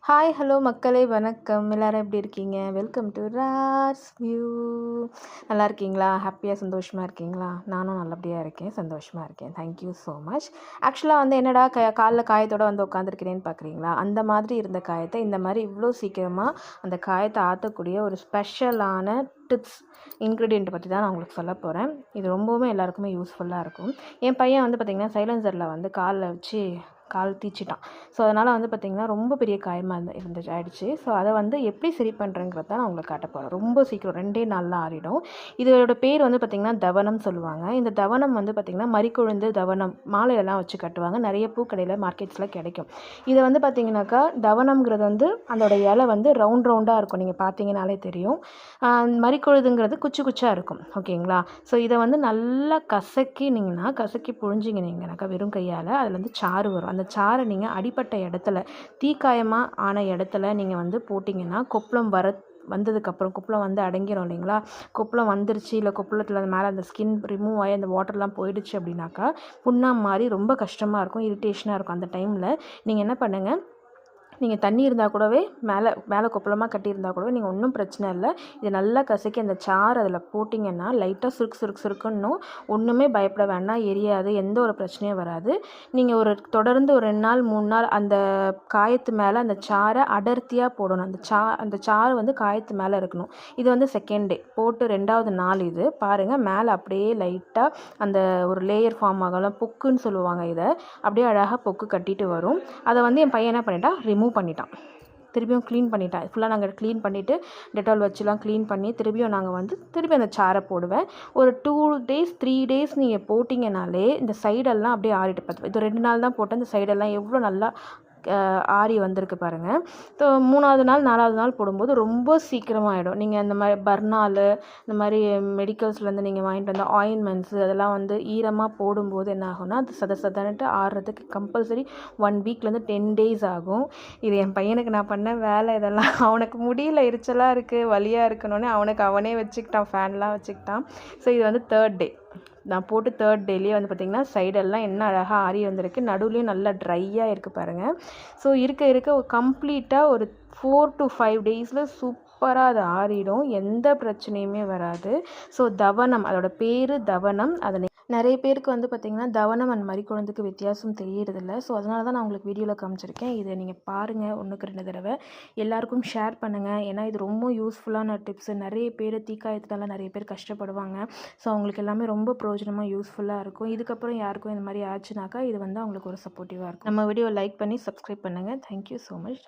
Hi hello மக்களே வணக்கம். எல்லாரும் எப்படி இருக்கீங்க? Welcome to Ras view. நல்லா இருக்கீங்களா? ஹாப்பியாக சந்தோஷமாக இருக்கீங்களா? நானும் நல்லபடியாக இருக்கேன், சந்தோஷமாக இருக்கேன். Thank you so much. ஆக்சுவலாக வந்து என்னடா காலில் காயத்தோடு வந்து உட்காந்துருக்கிறேன்னு பார்க்குறீங்களா? அந்த மாதிரி இருந்த காயத்தை இந்த மாதிரி இவ்வளோ சீக்கிரமாக அந்த காயத்தை ஆற்றக்கூடிய ஒரு ஸ்பெஷலான டிப்ஸ் இன்க்ரீடியண்ட் பற்றி தான் நான் உங்களுக்கு சொல்ல போகிறேன். இது ரொம்பவுமே எல்லாருக்குமே யூஸ்ஃபுல்லாக இருக்கும். என் பையன் வந்து பார்த்திங்கன்னா சைலன்சரில் வந்து காலில் வச்சு கால் தீச்சிட்டான். ஸோ அதனால் வந்து பார்த்திங்கன்னா ரொம்ப பெரிய காயமாக ஆயிடுச்சு. ஸோ அதை வந்து எப்படி சரி பண்ணுறேங்கிறத நான் உங்களுக்கு காட்ட போகிறேன். ரொம்ப சீக்கிரம் 2 நாளில் ஆறிடும். இதோட பேர் வந்து பார்த்திங்கன்னா தவனம் சொல்லுவாங்க. இந்த தவனம் வந்து பார்த்திங்கன்னா மறிக்கொழுந்து தவனம் மாலையெல்லாம் வச்சு கட்டுவாங்க. நிறைய பூக்கடையில் மார்க்கெட்ஸில் கிடைக்கும். இதை வந்து பார்த்திங்கனாக்கா தவனம்ங்கிறது வந்து அதோட இலை வந்து ரவுண்டாக இருக்கும். நீங்கள் பார்த்தீங்கனாலே தெரியும். மறிக்கொழுதுங்கிறது குச்சி குச்சாக இருக்கும். ஓகேங்களா? ஸோ இதை வந்து நல்லா கசக்கி புழிஞ்சிங்கனாக்கா வெறும் கையால் அதில் வந்து சாறு வரும். அந்த சாறை நீங்கள் அடிப்பட்ட இடத்துல தீக்காயமாக ஆன இடத்துல நீங்கள் வந்து போட்டிங்கன்னா கொப்பளம் வந்ததுக்கப்புறம் கொப்பளம் வந்து அடங்கிடும் இல்லைங்களா? கொப்பளம் வந்துருச்சு, இல்லை கொப்பளத்தில் அது மேலே அந்த ஸ்கின் ரிமூவ் ஆகி அந்த வாட்டர்லாம் போயிடுச்சு அப்படின்னாக்கா புண்ணா மாதிரி ரொம்ப கஷ்டமாக இருக்கும், இரிட்டேஷனாக இருக்கும். அந்த டைமில் நீங்கள் என்ன பண்ணுங்கள், நீங்கள் தண்ணி இருந்தால் கூடவே மேலே கொப்பளமாக கட்டியிருந்தால் கூடவே நீங்கள் ஒன்றும் பிரச்சனை இல்லை. இது நல்லா கசக்கி அந்த சாறு அதில் போட்டிங்கன்னா லைட்டாக சுருக்குன்னும் ஒன்றுமே பயப்பட வேண்டாம், எரியாது, எந்த ஒரு பிரச்சனையும் வராது. நீங்கள் தொடர்ந்து ஒரு 2 நாள் 3 நாள் அந்த காயத்து மேலே அந்த சாறை அடர்த்தியாக போடணும். அந்த சாறு வந்து காயத்து மேலே இருக்கணும். இது வந்து செகண்ட் டே போட்டு 2வது நாள் இது பாருங்கள், மேலே அப்படியே லைட்டாக அந்த ஒரு லேயர் ஃபார்ம் ஆகலாம், பொக்குன்னு சொல்லுவாங்க. இதை அப்படியே அழகாக பொக்கு கட்டிட்டு வரும். அதை வந்து என் பையன் என்ன பண்ணிட்டான், ரிமூவ் பண்ணிட்டான். திருப்பியும் க்ளீன் பண்ணிட்டேன். ஃபுல்லாக நாங்கள் க்ளீன் பண்ணிவிட்டு டெட்டால் வச்சுலாம் க்ளீன் பண்ணி திருப்பி அந்த சாரை போடுவேன். ஒரு 2 டேஸ் 3 டேஸ் நீங்கள் போட்டிங்கனாலே இந்த சைடெல்லாம் அப்படியே ஆறிட்டு பார்த்து. இது 2 நாள் தான் போட்டேன். இந்த சைடெல்லாம் எவ்வளோ நல்லா ஆறி வந்திருக்கு பாருங்கள். ஸோ 3வது நாள் 4வது நாள் போடும்போது ரொம்ப சீக்கிரமாகிடும். நீங்கள் இந்த மாதிரி பர்னாலு இந்த மாதிரி மெடிக்கல்ஸ்லேருந்து நீங்கள் வாங்கிட்டு வந்த ஆயின்மெண்ட்ஸு அதெல்லாம் வந்து ஈரமாக போடும்போது என்ன ஆகும்னா அது சதன்ட்டு ஆறுறதுக்கு கம்பல்சரி 1 வீக்லேருந்து 10 டேஸ் ஆகும். இது என் பையனுக்கு நான் பண்ண வேலை. இதெல்லாம் அவனுக்கு முடியல, எரிச்சலாக இருக்குது, வலியாக இருக்கணும்னு அவனே வச்சுக்கிட்டான், ஃபேன்லாம் வச்சுக்கிட்டான். ஸோ இது வந்து 3rd டே நான் போட்டு 3rd டேலேயே வந்து பார்த்திங்கன்னா சைடெல்லாம் என்ன அழகாக ஆறி வந்திருக்கு, நடுவுலையும் நல்லா ட்ரையாக இருக்குது பாருங்கள். ஸோ இருக்க கம்ப்ளீட்டாக ஒரு 4 to 5 டேஸில் சூப்பராக அது ஆறிடும், எந்த பிரச்சனையுமே வராது. ஸோ தவனம், அதோட பேர் தவனம். அதை நிறைய பேருக்கு வந்து பார்த்திங்கன்னா தவனம் அண்ட் மறிக்கொழுந்துக்கு வித்தியாசம் தெரியறதில்ல. ஸோ அதனால தான் நான் உங்களுக்கு வீடியோவில் காமிச்சிருக்கேன். இதை நீங்கள் பாருங்கள், 1க்கு 2 தடவை எல்லாருக்கும் ஷேர் பண்ணுங்கள். ஏன்னா இது ரொம்ப யூஸ்ஃபுல்லான டிப்ஸு. நிறைய பேர் தீக்காயத்தினால நிறைய பேர் கஷ்டப்படுவாங்க. ஸோ அவங்களுக்கு எல்லாமே ரொம்ப பிரயோஜனமாக யூஸ்ஃபுல்லாக இருக்கும். இதுக்கப்புறம் யாருக்கும் இந்த மாதிரி ஆச்சுனாக்கா இது வந்து அவங்களுக்கு ஒரு சப்போர்ட்டிவாக இருக்கும். நம்ம வீடியோ லைக் பண்ணி சப்ஸ்கிரைப் பண்ணுங்கள். Thank you so much.